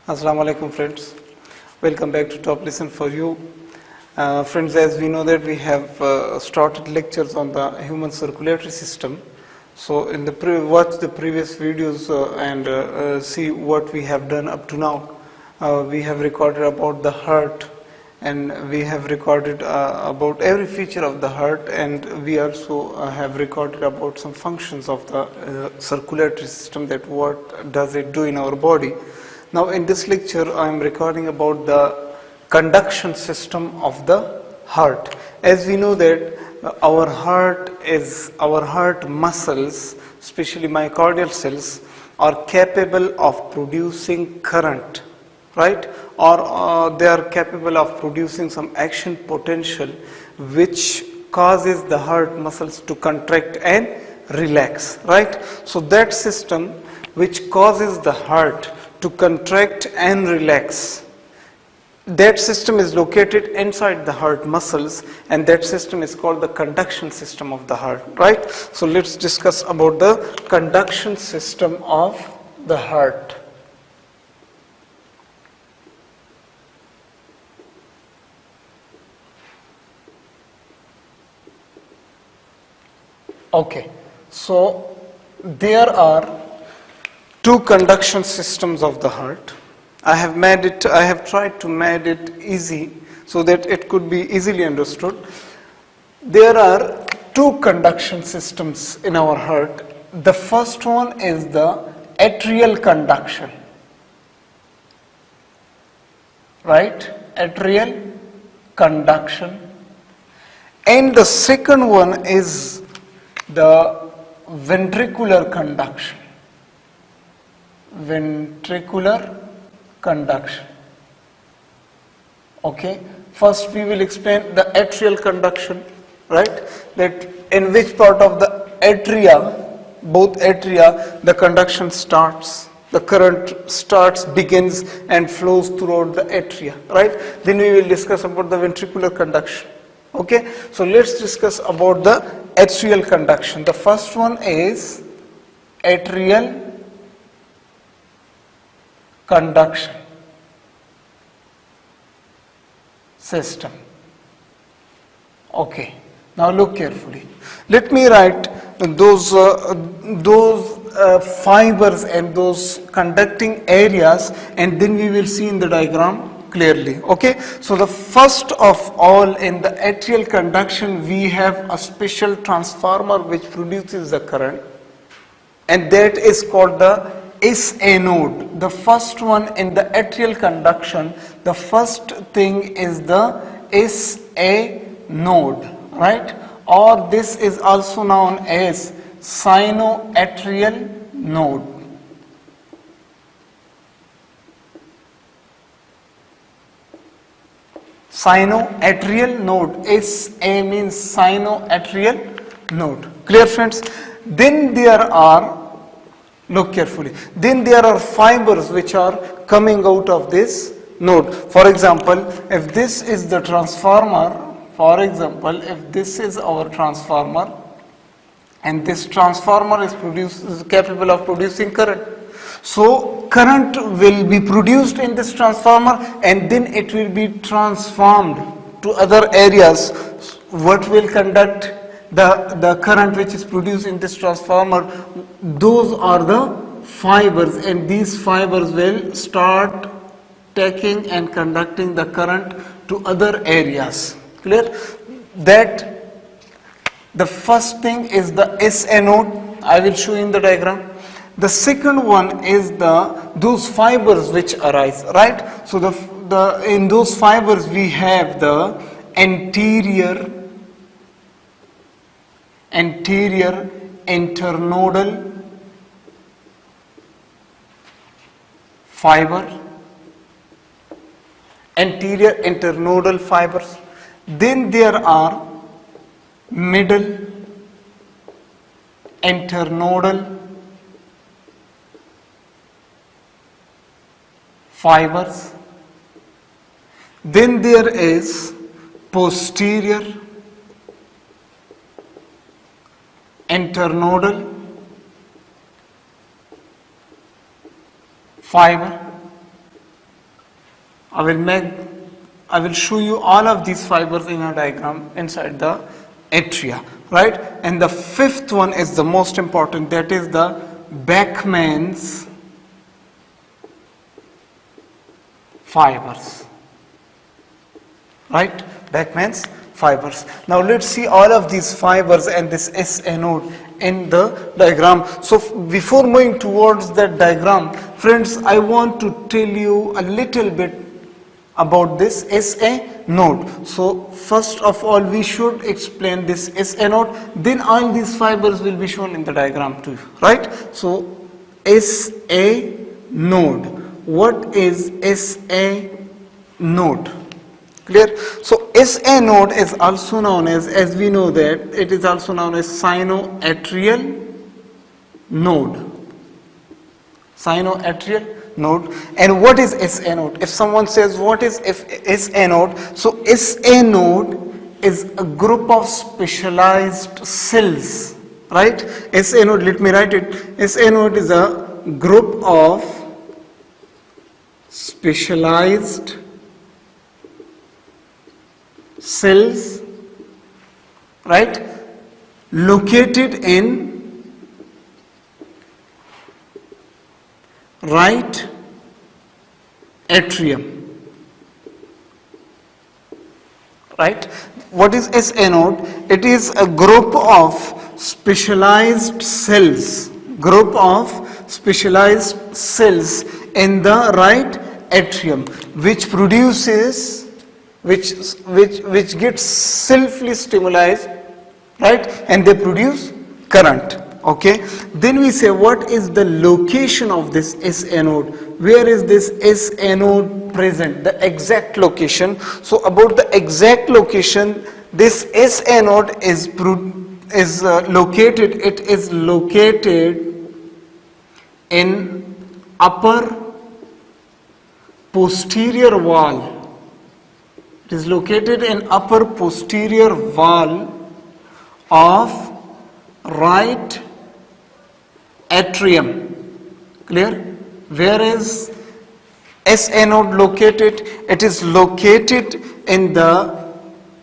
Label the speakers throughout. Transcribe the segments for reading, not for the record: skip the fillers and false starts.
Speaker 1: Assalamu alaikum friends, welcome back to Top Listen for You. Friends, as we know that we have started lectures on the human circulatory system. So in the watch the previous videos and see what we have done up to now. We have recorded about the heart, and we have recorded about every feature of the heart, and we also have recorded about some functions of the circulatory system, that what does it do in our body. Now in this lecture I am recording about the conduction system of the heart. As we know that our heart muscles, especially myocardial cells, are capable of producing current, right? Or they are capable of producing some action potential which causes the heart muscles to contract and relax, right? So that system which causes the heart to contract and relax, that system is located inside the heart muscles, and that system is called the conduction system of the heart, right? So let's discuss about the conduction system of the heart. Okay, so there are two conduction systems of the heart. I have tried to make it easy so that it could be easily understood. There are two conduction systems in our heart. The first one is the atrial conduction, right? Atrial conduction. And the second one is the ventricular conduction. Ventricular conduction. Okay, first we will explain the atrial conduction, right? That in which part of the atria, both atria, the conduction starts, the current starts, begins and flows throughout the atria, right? Then we will discuss about the ventricular conduction. Okay, so let's discuss about the atrial conduction. The first one is atrial conduction system. Okay, now look carefully. Let me write those fibers and those conducting areas, and then we will see in the diagram clearly. Okay, so the first of all, in the atrial conduction we have a special transformer which produces the current, and that is called the Sa node. The first one in the atrial conduction, the first thing is the Sa node, right? Or this is also known as Sinoatrial node. Sinoatrial node. Sa means sinoatrial node. Clear, friends? Then there are, look carefully, then there are fibers which are coming out of this node. For example, if this is the transformer, for example, if this is our transformer, and this transformer is capable of producing current. So current will be produced in this transformer, and then it will be transformed to other areas. What will conduct the current which is produced in this transformer? Those are the fibers, and these fibers will start taking and conducting the current to other areas. Clear? That the first thing is the Sa node. I will show in the diagram. The second one is those fibers which arise, right? So in those fibers we have the anterior internodal fiber, anterior internodal fibers. Then there are middle internodal fibers. Then there is posterior internodal fiber. I will show you all of these fibers in a diagram inside the atria, right? And the fifth one is the most important, that is the Beckmann's fibers, right? Beckmann's fibers. Now let's see all of these fibers and this SA node in the diagram. So before moving towards that diagram, friends, I want to tell you a little bit about this SA node. So first of all, we should explain this SA node, then all these fibers will be shown in the diagram too, right? So SA node. What is SA node? Clear? So SA node is also known as we know that it is also known as sinoatrial node. Sinoatrial node. And what is SA node? If someone says what is SA node, so SA node is a group of specialized cells, right? SA node, let me write it. SA node is a group of specialized cells, right, located in right atrium, right? What is SA node? It is a group of specialized cells, in the right atrium, which produces, which gets selfly stimulated, right, and they produce current. Okay, then we say what is the location of this SA node? Where is this SA node present? The exact location. So about the exact location, this SA node is located. It is located in upper posterior wall. It is located in upper posterior wall of right atrium. Clear? Where is SA node located? It is located in the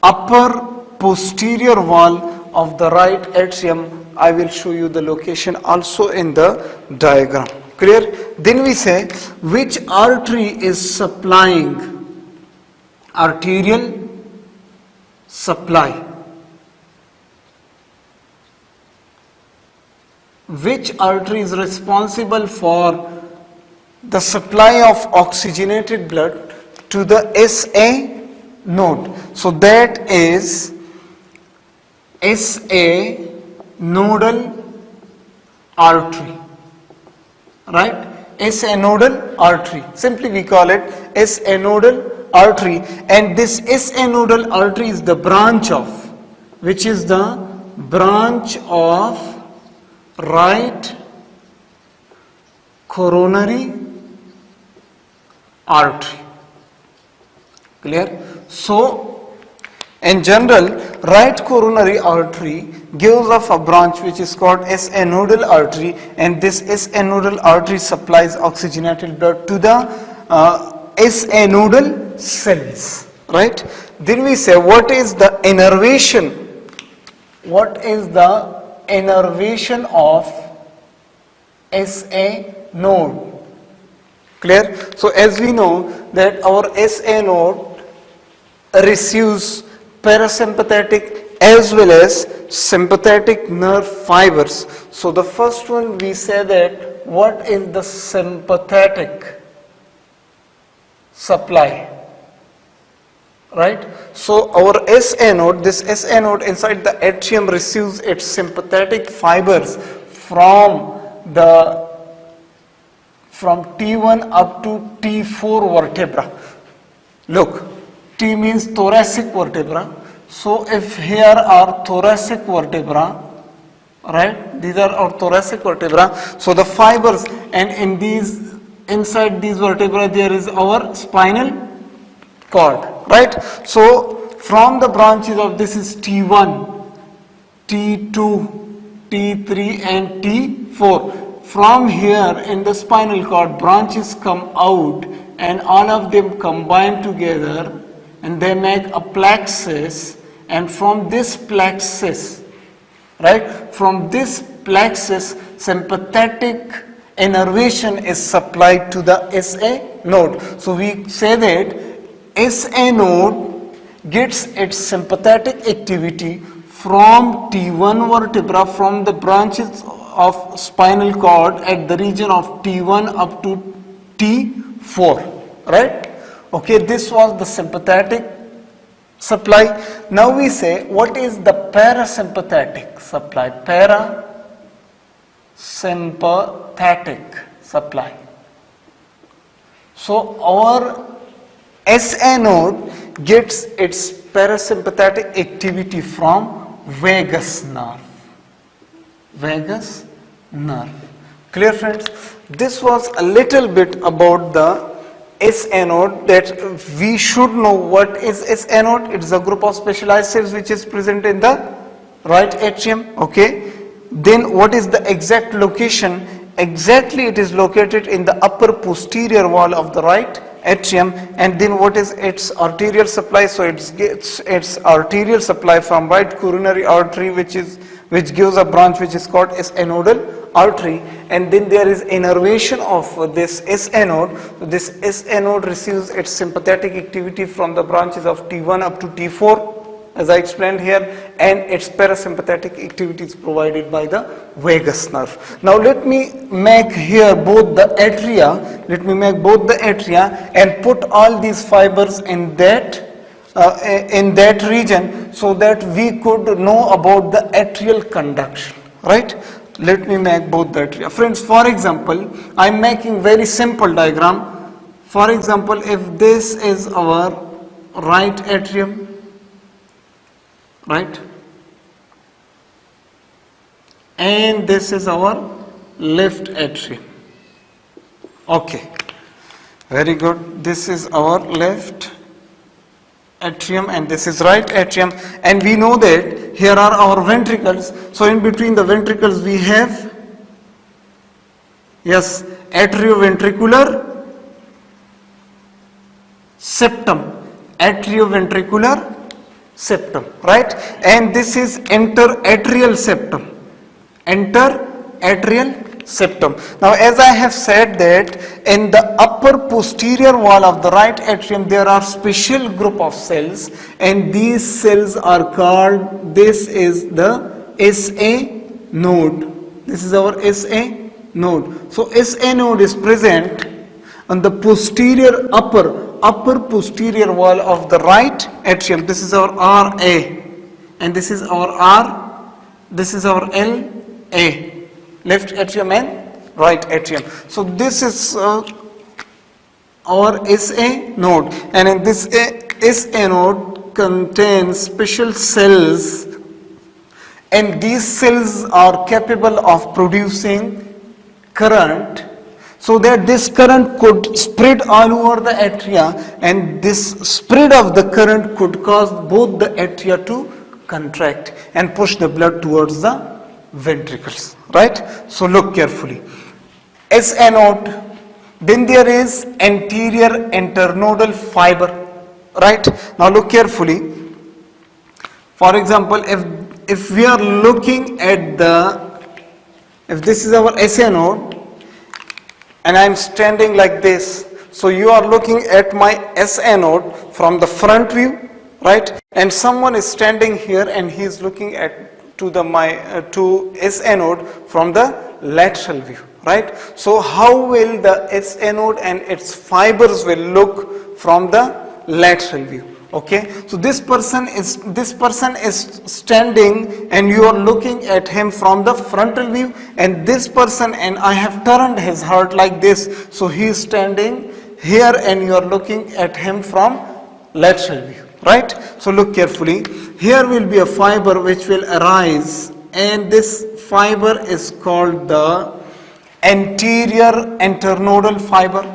Speaker 1: upper posterior wall of the right atrium. I will show you the location also in the diagram. Clear? Then we say which artery is supplying arterial supply. Which artery is responsible for the supply of oxygenated blood to the SA node? So that is SA nodal artery, right? SA nodal artery. Simply we call it SA nodal artery, and this SA nodal artery is the branch of, which is the branch of right coronary artery. Clear? So in general, right coronary artery gives off a branch which is called SA nodal artery, and this SA nodal artery supplies oxygenated blood to the SA nodal cells, right? Then we say what is the innervation? What is the innervation of SA node? Clear? So as we know that our SA node receives parasympathetic as well as sympathetic nerve fibers. So the first one we say that what is the sympathetic supply, right? So our SA node, this SA node inside the atrium receives its sympathetic fibers from T1 up to T4 vertebra. Look, T means thoracic vertebra. So if here are thoracic vertebra, right? These are our thoracic vertebra. So the fibers, and in these, inside these vertebra there is our spinal cord, right? So from the branches of this is T1, T2, T3 and T4. From here in the spinal cord branches come out and all of them combine together and they make a plexus, and from this plexus, right, from this plexus sympathetic innervation is supplied to the SA node. So we say that SA node gets its sympathetic activity from T1 vertebra, from the branches of spinal cord at the region of T1 up to T4, right? Okay, this was the sympathetic supply. Now we say, what is the parasympathetic supply? Parasympathetic supply. So our SA node gets its parasympathetic activity from vagus nerve. Vagus nerve. Clear, friends? This was a little bit about the SA node, that we should know what is SA node. It is a group of specialized cells which is present in the right atrium. Okay. Then what is the exact location? Exactly, it is located in the upper posterior wall of the right atrium. And then what is its arterial supply? So it gets its arterial supply from right coronary artery, which gives a branch which is called SA nodal artery, and then there is innervation of this SA node. So this SA node receives its sympathetic activity from the branches of T1 up to T4, as I explained here, and its parasympathetic activity is provided by the vagus nerve. Now let me make here both the atria, and put all these fibers in that region, so that we could know about the atrial conduction, right? Let me make both the atria. Friends, for example, I am making very simple diagram. For example, if this is our right atrium, right, and this is our left atrium. Okay, very good. This is our left atrium and this is right atrium, and we know that here are our ventricles. So in between the ventricles we have, yes, atrioventricular septum, right, and this is interatrial septum. Now as I have said that in the upper posterior wall of the right atrium there are special group of cells, and these cells are called, this is the SA node. This is our SA node. So SA node is present on the posterior upper posterior wall of the right atrium. This is our RA, and this is our LA. Left atrium and right atrium. So this is our SA node, and in this SA node contains special cells, and these cells are capable of producing current, so that this current could spread all over the atria, and this spread of the current could cause both the atria to contract and push the blood towards the ventricles, right? So look carefully. SA node, then there is anterior internodal fiber, right? Now look carefully. For example, if we are looking at if this is our SA node and I am standing like this, so you are looking at my SA node from the front view, right? And someone is standing here and he is looking at to SA node from the lateral view, right? So how will the SA node and its fibers will look from the lateral view? Okay, so this person is standing and you are looking at him from the frontal view, and this person, and I have turned his heart like this, so he is standing here and you are looking at him from lateral view, right? So look carefully. Here will be a fiber which will arise, and this fiber is called the anterior internodal fiber,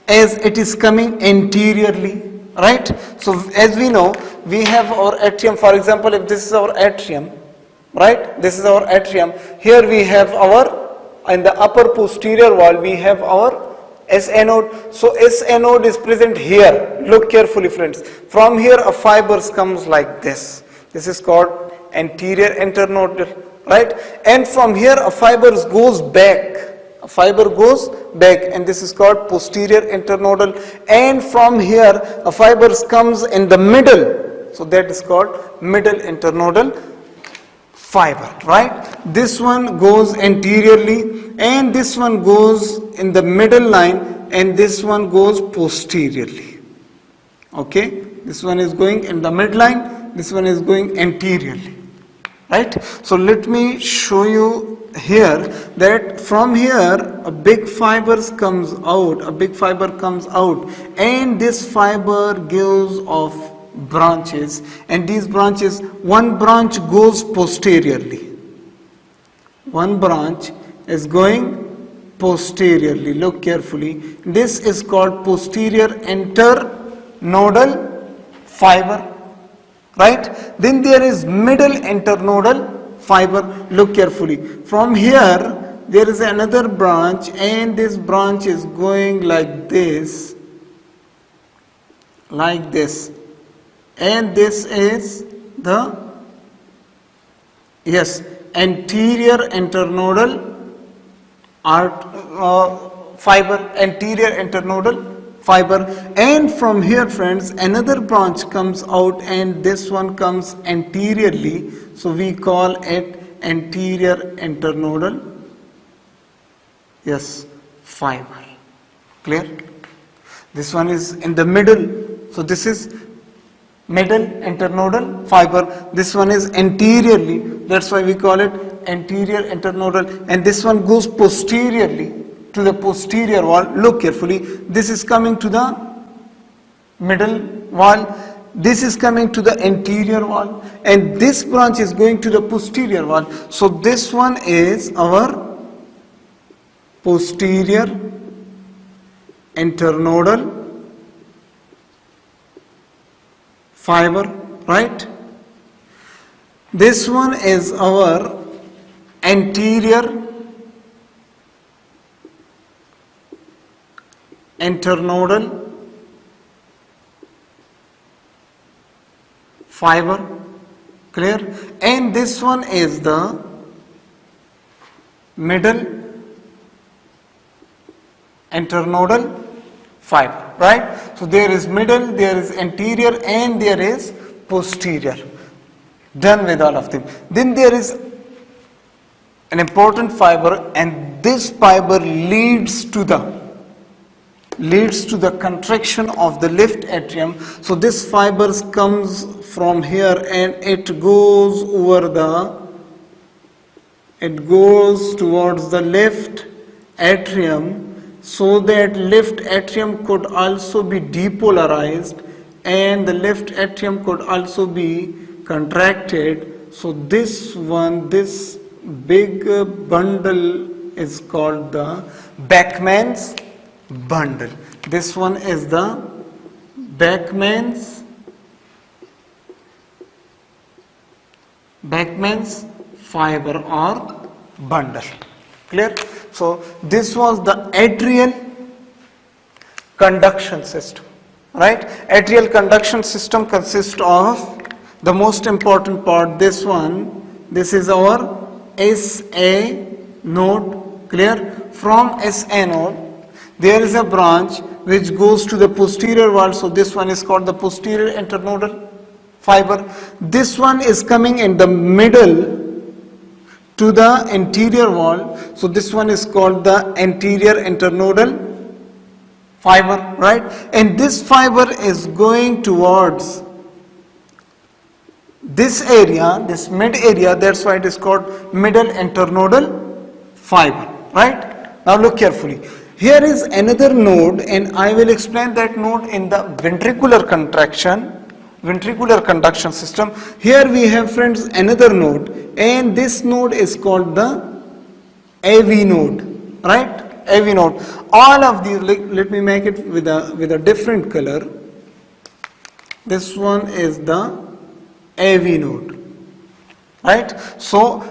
Speaker 1: as it is coming anteriorly, right? So as we know, we have our atrium. For example, if this is our atrium, right, this is our atrium, here we have our, in the upper posterior wall we have our SA node. So SA node is present here. Look carefully, friends. From here a fibers comes like this. This is called anterior internodal, right? And from here a fibers goes back. A fiber goes back, and this is called posterior internodal. And from here a fibers comes in the middle. So that is called middle internodal fiber, right? This one goes anteriorly, and this one goes in the middle line, and this one goes posteriorly. Okay, this one is going in the midline, this one is going anteriorly, right? So let me show you here that from here a big fibers comes out, and this fiber gives off branches, and these branches, one branch goes posteriorly, one branch is going posteriorly. Look carefully, this is called posterior internodal fiber, right? Then there is middle internodal fiber. Look carefully, from here there is another branch, and this branch is going like this, and this is the anterior internodal fiber, anterior internodal fiber. And from here, friends, another branch comes out, and this one comes anteriorly, so we call it anterior internodal fiber. Clear? This one is in the middle, so this is middle internodal fiber. This one is anteriorly, that's why we call it anterior internodal, and this one goes posteriorly to the posterior wall. Look carefully, this is coming to the middle wall, this is coming to the anterior wall, and this branch is going to the posterior wall. So this one is our posterior internodal fiber, right? This one is our anterior internodal fiber. Clear? And this one is the middle internodal fiber, right? So there is middle, there is anterior, and there is posterior. Done with all of them. Then there is an important fiber, and this fiber leads to the contraction of the left atrium. So this fiber comes from here, and it goes towards the left atrium, so that left atrium could also be depolarized, and the left atrium could also be contracted. So this big bundle is called the Bachmann's bundle. This one is the Bachmann's fiber or bundle. Clear? So this was the atrial conduction system, right? Atrial conduction system consists of the most important part, this one. This is our SA node. Clear? From SA node there is a branch which goes to the posterior wall, so this one is called the posterior internodal fiber. This one is coming in the middle to the anterior wall, so this one is called the anterior internodal fiber, right? And this fiber is going towards this area, this mid area, that's why it is called middle internodal fiber, right? Now look carefully. Here is another node, and I will explain that node in the ventricular conduction system. Here we have, friends, another node, and this node is called the AV node, right? AV node. All of these, let me make it with a different color. This one is the AV node, right? So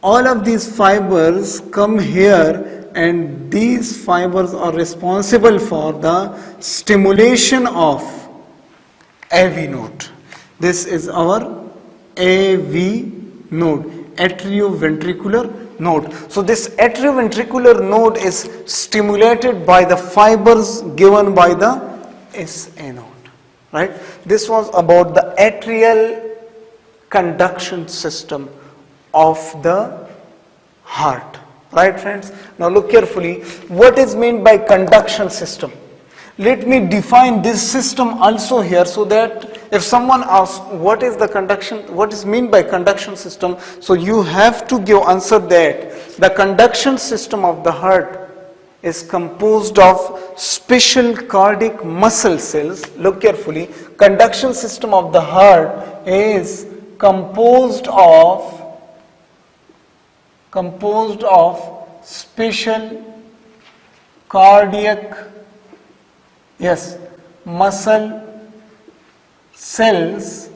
Speaker 1: all of these fibers come here, and these fibers are responsible for the stimulation of AV node. This is our AV node, atrioventricular node. So this atrioventricular node is stimulated by the fibers given by the SA node, right? This was about the atrial conduction system of the heart, right friends? Now look carefully, what is meant by conduction system? Let me define this system also here, so that if someone asks what is the conduction, what is meant by conduction system, so you have to give answer that the conduction system of the heart is composed of special cardiac muscle cells. Look carefully, conduction system of the heart is composed of special cardiac muscle cells,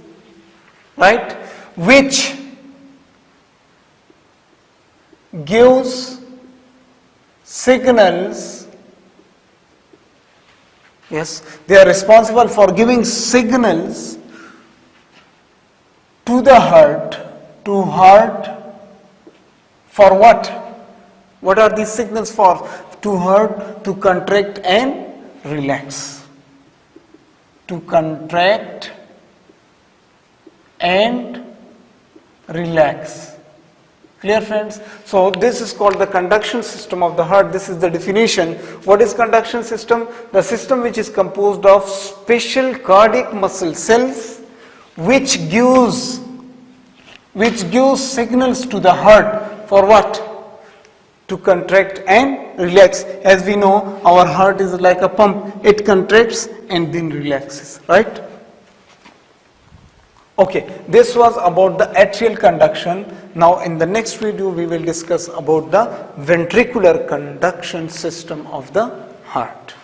Speaker 1: right, which gives signals, they are responsible for giving signals to the heart, for what? What are these signals for? To heart to contract and relax. To contract and relax. Clear friends? So this is called the conduction system of the heart. This is the definition. What is conduction system? The system which is composed of special cardiac muscle cells which gives signals to the heart for what? To contract and relax. As we know, our heart is like a pump. It contracts and then relaxes, right? Okay, this was about the atrial conduction. Now in the next video we will discuss about the ventricular conduction system of the heart.